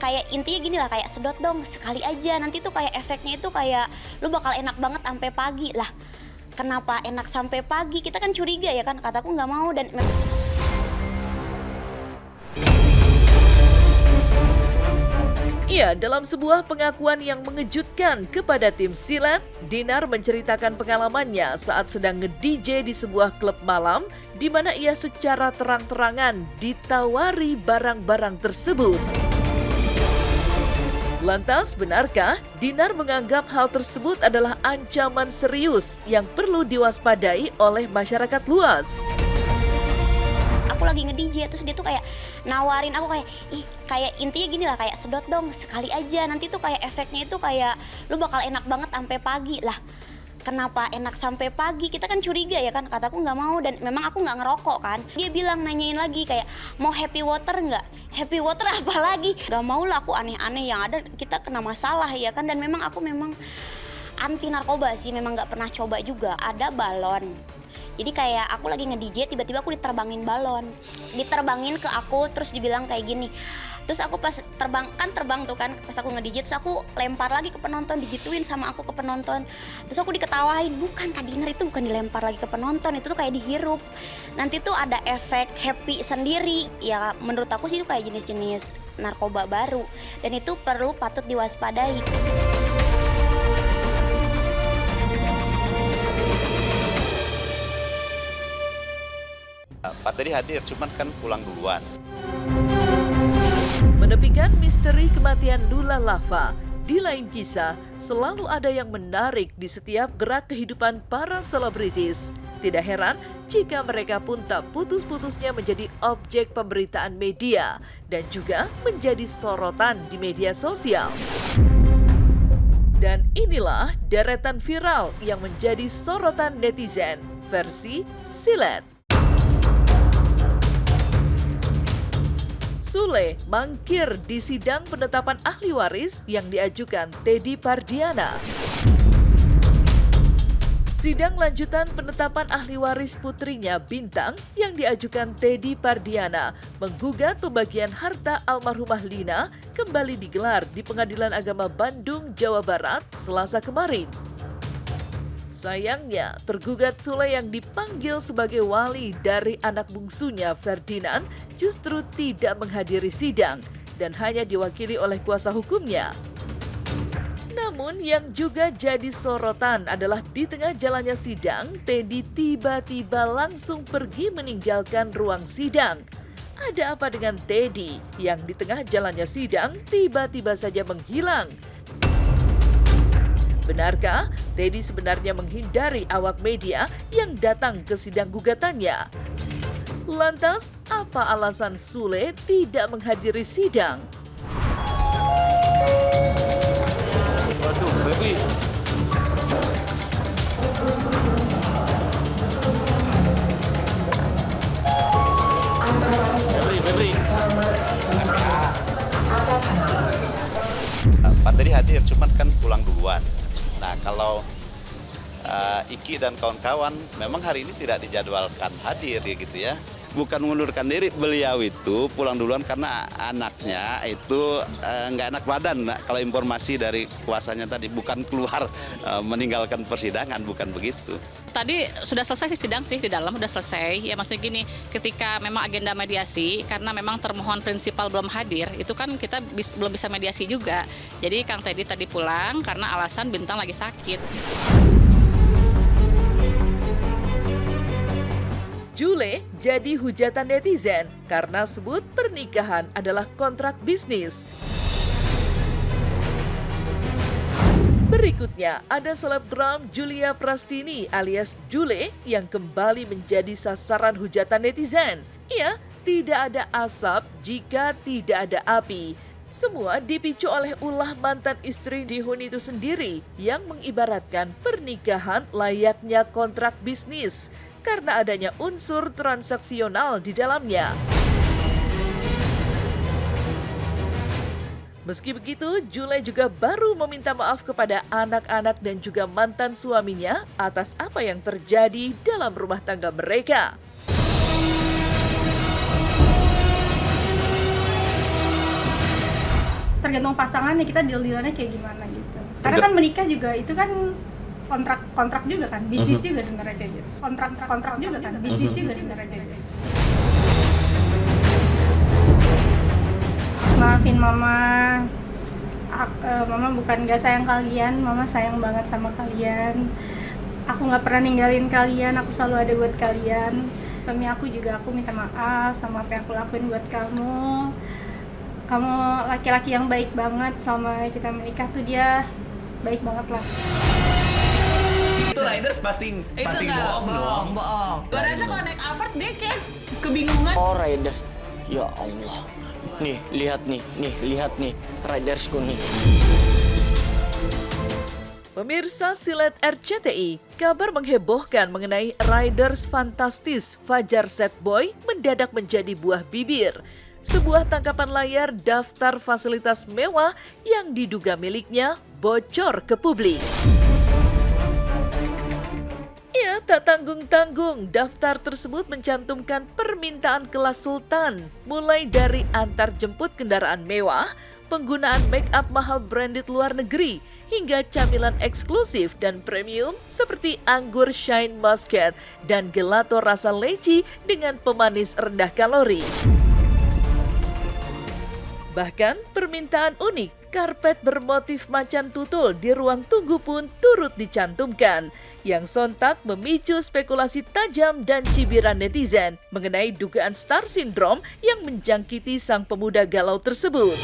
kayak intinya gini lah, kayak sedot dong sekali aja, nanti tuh kayak efeknya itu kayak lu bakal enak banget sampai pagi lah. Kenapa enak sampai pagi? Kita kan curiga ya kan, kataku nggak mau dan Iya, dalam sebuah pengakuan yang mengejutkan kepada tim Silet, Dinar menceritakan pengalamannya saat sedang nge-DJ di sebuah klub malam di mana ia secara terang-terangan ditawari barang-barang tersebut. Lantas, benarkah Dinar menganggap hal tersebut adalah ancaman serius yang perlu diwaspadai oleh masyarakat luas? aku lagi nge-DJ terus dia tuh kayak nawarin aku kayak kayak intinya gini lah, kayak sedot dong sekali aja, nanti tuh kayak efeknya itu kayak lu bakal enak banget sampai pagi lah. Kenapa enak sampai pagi? Kita kan curiga ya kan, kataku nggak mau dan memang aku nggak ngerokok kan. Dia bilang nanyain lagi kayak mau happy water nggak? Happy water apa lagi? Nggak mau lah, aku aneh-aneh, yang ada kita kena masalah ya kan. Dan memang aku memang anti narkoba sih, memang nggak pernah coba juga. Ada balon. Jadi kayak aku lagi nge-DJ, tiba-tiba aku diterbangin balon. Diterbangin ke aku, terus dibilang kayak gini. Terus aku pas terbang tuh kan, pas aku nge-DJ, terus aku lempar lagi ke penonton, digituin sama aku ke penonton. Terus aku diketawain, bukan Kak Dinar, itu bukan dilempar lagi ke penonton, itu tuh kayak dihirup. Nanti tuh ada efek happy sendiri. Ya menurut aku sih itu kayak jenis-jenis narkoba baru. Dan itu patut diwaspadai. Pak tadi hadir, cuman kan pulang duluan. Menepikan misteri kematian Lula Lava, di lain kisah, selalu ada yang menarik di setiap gerak kehidupan para selebritis. Tidak heran jika mereka pun tak putus-putusnya menjadi objek pemberitaan media dan juga menjadi sorotan di media sosial. Dan inilah deretan viral yang menjadi sorotan netizen versi Silet. Sule mangkir di sidang penetapan ahli waris yang diajukan Teddy Pardiana. Sidang lanjutan penetapan ahli waris putrinya Bintang yang diajukan Teddy Pardiana menggugat pembagian harta almarhumah Lina kembali digelar di Pengadilan Agama Bandung, Jawa Barat, Selasa kemarin. Sayangnya, tergugat Sule yang dipanggil sebagai wali dari anak bungsunya Ferdinand justru tidak menghadiri sidang dan hanya diwakili oleh kuasa hukumnya. Namun yang juga jadi sorotan adalah di tengah jalannya sidang, Teddy tiba-tiba langsung pergi meninggalkan ruang sidang. Ada apa dengan Teddy yang di tengah jalannya sidang tiba-tiba saja menghilang? Benarkah Teddy sebenarnya menghindari awak media yang datang ke sidang gugatannya? Lantas, apa alasan Sule tidak menghadiri sidang? Waduh, baby. Febri. Pak tadi hadir, cuman kan pulang duluan. Nah kalau Iki dan kawan-kawan memang hari ini tidak dijadwalkan hadir ya gitu ya. Bukan mengundurkan diri, beliau itu pulang duluan karena anaknya itu nggak enak badan. Nah, kalau informasi dari kuasanya tadi bukan keluar meninggalkan persidangan, bukan begitu. Tadi sudah selesai sih sidang sih, di dalam sudah selesai. Ya maksudnya gini, ketika memang agenda mediasi, karena memang termohon prinsipal belum hadir, itu kan kita belum bisa mediasi juga. Jadi Kang Teddy tadi pulang karena alasan Bintang lagi sakit. Jule jadi hujatan netizen karena sebut pernikahan adalah kontrak bisnis. Berikutnya ada selebgram Julia Prastini alias Jule yang kembali menjadi sasaran hujatan netizen. Ia tidak ada asap jika tidak ada api. Semua dipicu oleh ulah mantan istri Dihun itu sendiri yang mengibaratkan pernikahan layaknya kontrak bisnis karena adanya unsur transaksional di dalamnya. Meski begitu, Jule juga baru meminta maaf kepada anak-anak dan juga mantan suaminya atas apa yang terjadi dalam rumah tangga mereka. tergantung pasangannya, kita deal-dealannya kayak gimana gitu. Karena kan menikah juga itu kan kontrak juga kan, bisnis juga sebenarnya kayak gitu. Kontrak juga kan, bisnis juga sebenarnya kayak gitu. Maafin mama. Mama bukan gak sayang kalian, mama sayang banget sama kalian. Aku gak pernah ninggalin kalian, aku selalu ada buat kalian. Suami aku juga, aku minta maaf sama apa yang aku lakuin buat kamu. Kamu laki-laki yang baik banget, sama kita menikah tuh dia baik banget lah. Itu riders pasti bohong dong. Bohong. Gue rasa kalau naik Alphard dia kayak kebingungan. Oh riders, ya Allah. Nih, lihat nih ridersku nih. Pemirsa Silet RCTI, kabar menghebohkan mengenai riders fantastis Fajar Sad Boy mendadak menjadi buah bibir. Sebuah tangkapan layar daftar fasilitas mewah yang diduga miliknya bocor ke publik. Ya, tak tanggung-tanggung, daftar tersebut mencantumkan permintaan kelas sultan, mulai dari antar jemput kendaraan mewah, penggunaan make up mahal branded luar negeri, hingga camilan eksklusif dan premium seperti anggur Shine Muscat dan gelato rasa leci dengan pemanis rendah kalori. Bahkan permintaan unik, karpet bermotif macan tutul di ruang tunggu pun turut dicantumkan, yang sontak memicu spekulasi tajam dan cibiran netizen mengenai dugaan star syndrome yang menjangkiti sang pemuda galau tersebut.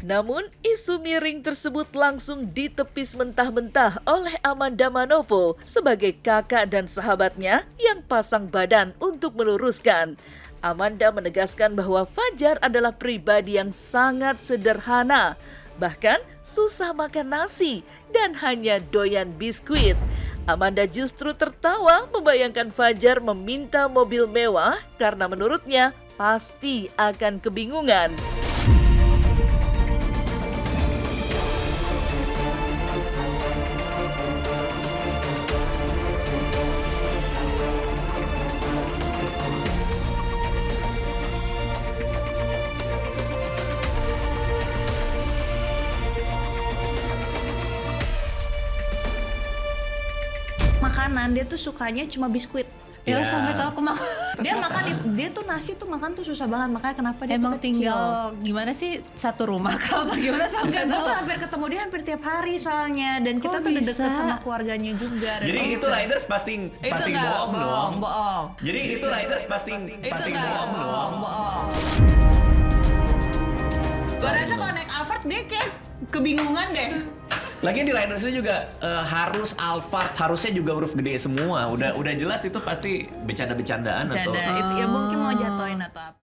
Namun, isu miring tersebut langsung ditepis mentah-mentah oleh Amanda Manopo sebagai kakak dan sahabatnya yang pasang badan untuk meluruskan. Amanda menegaskan bahwa Fajar adalah pribadi yang sangat sederhana, bahkan susah makan nasi dan hanya doyan biskuit. Amanda justru tertawa membayangkan Fajar meminta mobil mewah karena menurutnya pasti akan kebingungan. Makanan dia tuh sukanya cuma biskuit. Ya. Sampai tahu aku makan. Dia tuh nasi tuh makan tuh susah banget, makanya kenapa dia emang tuh kecil. tinggal gimana sih satu rumah kah apa gimana sampai Gue tuh hampir ketemu dia hampir tiap hari soalnya, dan kita Kok tuh bisa? deket sama keluarganya juga. Jadi itu riders pasti bohong dong. Bohong. Jadi itu riders pasti bohong dong. Bohong. Gue rasa kalau naik Alphard dia kayak kebingungan deh. Lagian di riders itu juga harus Alphard, harusnya juga huruf gede semua. Udah jelas itu pasti bercanda-bercandaan atau Itu ya mungkin mau jatuhin atau apa.